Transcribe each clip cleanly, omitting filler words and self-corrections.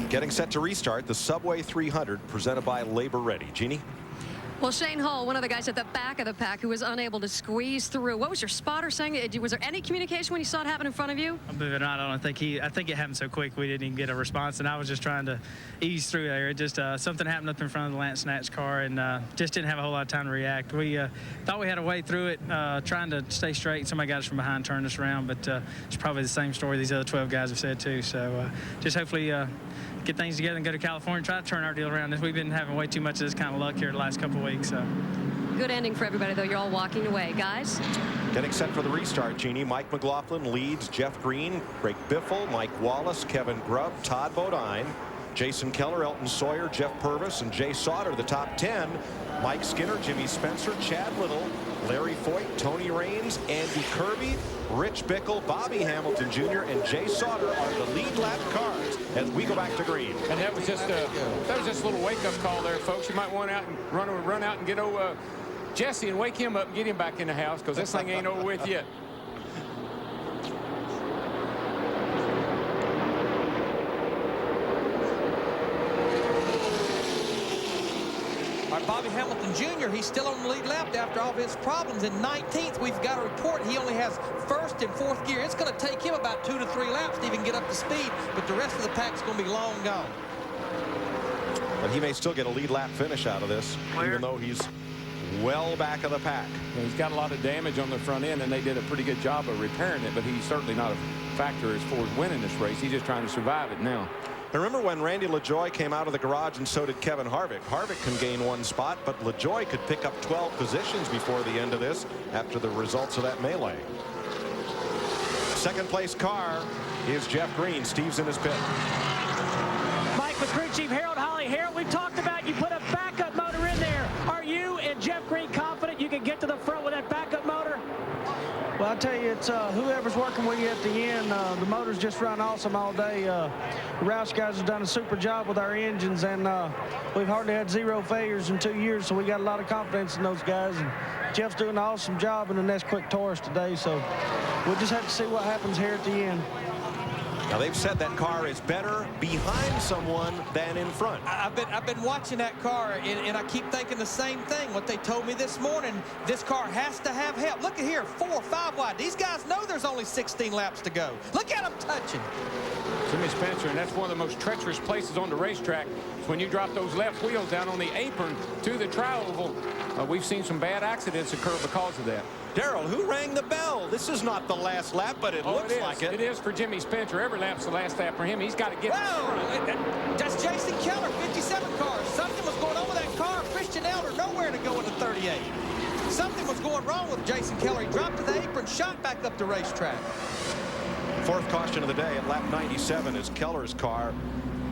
Getting set to restart the Subway 300 presented by Labor Ready. Jeannie? Well, Shane Hall, one of the guys at the back of the pack who was unable to squeeze through. What was your spotter saying? Was there any communication when you saw it happen in front of you? Believe it or not, I think it happened so quick we didn't even get a response, and I was just trying to ease through there. It just something happened up in front of the Lance Snatch car, and just didn't have a whole lot of time to react. We thought we had a way through it, trying to stay straight. Somebody got us from behind, turned us around, but it's probably the same story these other 12 guys have said too. So just hopefully get things together and go to California and try to turn our deal around. We've been having way too much of this kind of luck here the last couple of weeks. So. Good ending for everybody, though. You're all walking away. Guys? Getting set for the restart, Jeannie. Mike McLaughlin leads. Jeff Green, Greg Biffle, Mike Wallace, Kevin Grubb, Todd Bodine, Jason Keller, Elton Sawyer, Jeff Purvis, and Jay Sauter, the top 10. Mike Skinner, Jimmy Spencer, Chad Little, Larry Foyt, Tony Raines, Andy Kirby, Rich Bickle, Bobby Hamilton Jr., and Jay Sauter are the lead lap cars as we go back to green. And that was just a little wake-up call there, folks. You might want out and run out and get Jesse and wake him up and get him back in the house, because this thing ain't over with yet. Bobby Hamilton Jr., he's still on the lead lap after all of his problems. In 19th, we've got a report he only has first and fourth gear. It's going to take him about 2 to 3 laps to even get up to speed, but the rest of the pack's going to be long gone. But he may still get a lead lap finish out of this, even though he's well back of the pack. Well, he's got a lot of damage on the front end, and they did a pretty good job of repairing it, but he's certainly not a factor as far as winning this race. He's just trying to survive it now. Remember when Randy LaJoie came out of the garage, and so did Kevin Harvick. Harvick can gain 1 spot, but LaJoie could pick up 12 positions before the end of this after the results of that melee. Second place car is Jeff Green. Steve's in his pit. Mike, with crew chief Harold Holly. Harold, we've talked about you put a backup motor in there. Are you and Jeff Green confident you can get to the front with that backup motor? Well, I tell you, it's whoever's working with you at the end. The motors just run awesome all day. The Roush guys have done a super job with our engines, and we've hardly had 0 failures in 2 years, so we got a lot of confidence in those guys. And Jeff's doing an awesome job in the Nesquick Taurus today, so we'll just have to see what happens here at the end. Now, they've said that car is better behind someone than in front. I've been watching that car, and I keep thinking the same thing. What they told me this morning, this car has to have help. Look at here, 4 or 5 wide. These guys know there's only 16 laps to go. Look at them touching. Jimmy Spencer, and that's one of the most treacherous places on the racetrack. It's when you drop those left wheels down on the apron to the tri-oval. We've seen some bad accidents occur because of that. Darrell, who rang the bell? This is not the last lap, but it looks like it. It is for Jimmy Spencer. Every lap's the last lap for him. He's got to get. Whoa! That's Jason Keller, 57 cars. Something was going on with that car. Christian Elder, nowhere to go in the 38. Something was going wrong with Jason Keller. He dropped to the apron, shot back up the racetrack. Fourth caution of the day at lap 97 as Keller's car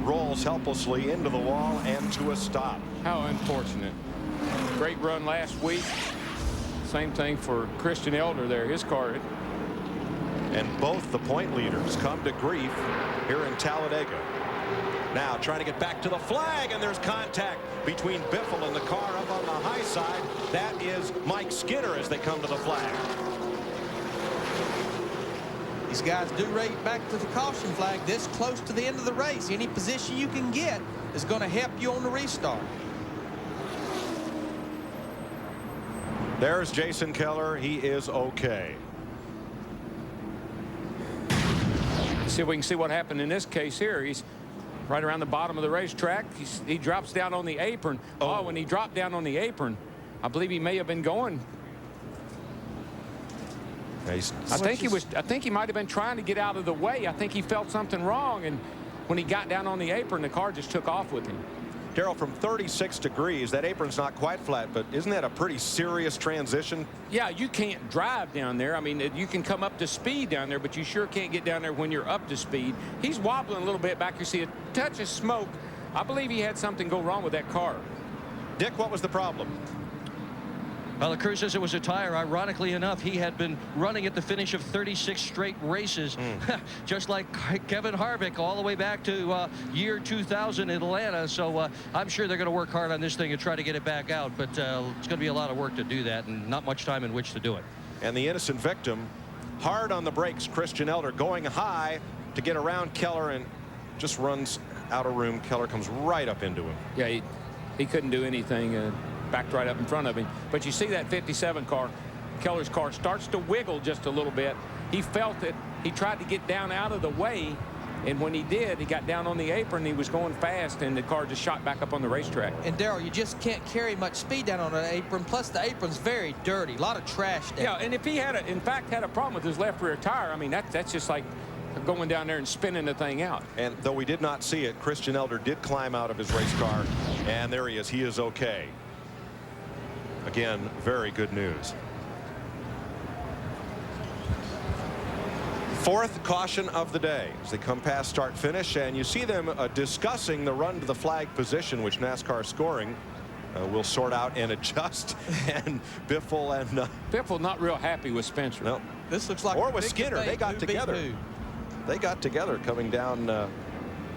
rolls helplessly into the wall and to a stop. How unfortunate. Great run last week. Same thing for Christian Elder there, his car. And both the point leaders come to grief here in Talladega. Now trying to get back to the flag, and there's contact between Biffle and the car up on the high side. That is Mike Skinner as they come to the flag. These guys do race back to the caution flag this close to the end of the race. Any position you can get is going to help you on the restart. There's Jason Keller. He is okay. See if we can see what happened in this case here. He's right around the bottom of the racetrack. He drops down on the apron. Oh, when he dropped down on the apron, I believe he may have been going. I think he might have been trying to get out of the way. I think he felt something wrong, and when he got down on the apron, the car just took off with him. Darrell, from 36 degrees, that apron's not quite flat, but isn't that a pretty serious transition? Yeah, you can't drive down there. I mean, you can come up to speed down there, but you sure can't get down there when you're up to speed. He's wobbling a little bit back. You see a touch of smoke. I believe he had something go wrong with that car. Dick, what was the problem? Well, the crew says it was a tire. Ironically enough, he had been running at the finish of 36 straight races, just like Kevin Harvick all the way back to year 2000 in Atlanta. So I'm sure they're going to work hard on this thing and try to get it back out. But it's going to be a lot of work to do that, and not much time in which to do it. And the innocent victim, hard on the brakes, Christian Elder, going high to get around Keller, and just runs outer room. Keller comes right up into him. Yeah, he couldn't do anything. Backed right up in front of him. But you see that 57 car, Keller's car, starts to wiggle just a little bit. He felt it. He tried to get down out of the way. And when he did, he got down on the apron. He was going fast, and the car just shot back up on the racetrack. And Darrell, you just can't carry much speed down on an apron. Plus, the apron's very dirty. A lot of trash down. Yeah, and if he had, in fact, had a problem with his left rear tire, I mean, that's just like going down there and spinning the thing out. And though we did not see it, Christian Elder did climb out of his race car, and there he is. He is okay. Again, very good news. Fourth caution of the day as they come past start finish, and you see them discussing the run to the flag position, which NASCAR scoring will sort out and adjust. And Biffle and Biffle not real happy with Spencer. No, this looks like or with Skinner. They got together. They got together coming down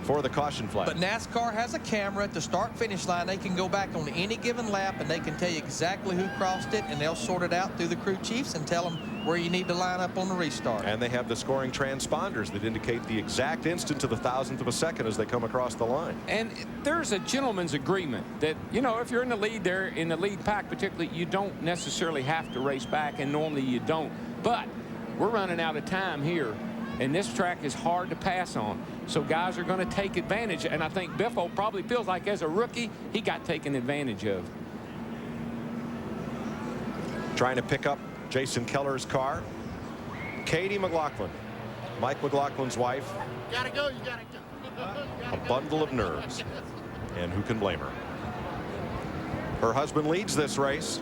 for the caution flag. But NASCAR has a camera at the start-finish line. They can go back on any given lap, and they can tell you exactly who crossed it, and they'll sort it out through the crew chiefs and tell them where you need to line up on the restart. And they have the scoring transponders that indicate the exact instant to the thousandth of a second as they come across the line. And there's a gentleman's agreement that, you know, if you're in the lead there, in the lead pack particularly, you don't necessarily have to race back, and normally you don't. But we're running out of time here, and this track is hard to pass on. So guys are going to take advantage, and I think Biffle probably feels like as a rookie, he got taken advantage of. Trying to pick up Jason Keller's car. Katie McLaughlin, Mike McLaughlin's wife. Gotta go, you gotta go. A bundle of nerves. And who can blame her? Her husband leads this race.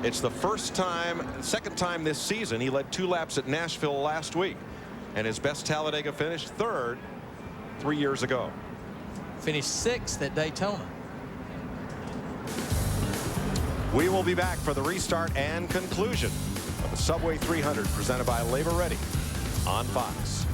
It's the second time this season. He led 2 laps at Nashville last week. And his best Talladega finish, 3rd, 3 years ago. Finished 6th at Daytona. We will be back for the restart and conclusion of the Subway 300 presented by Labor Ready on Fox.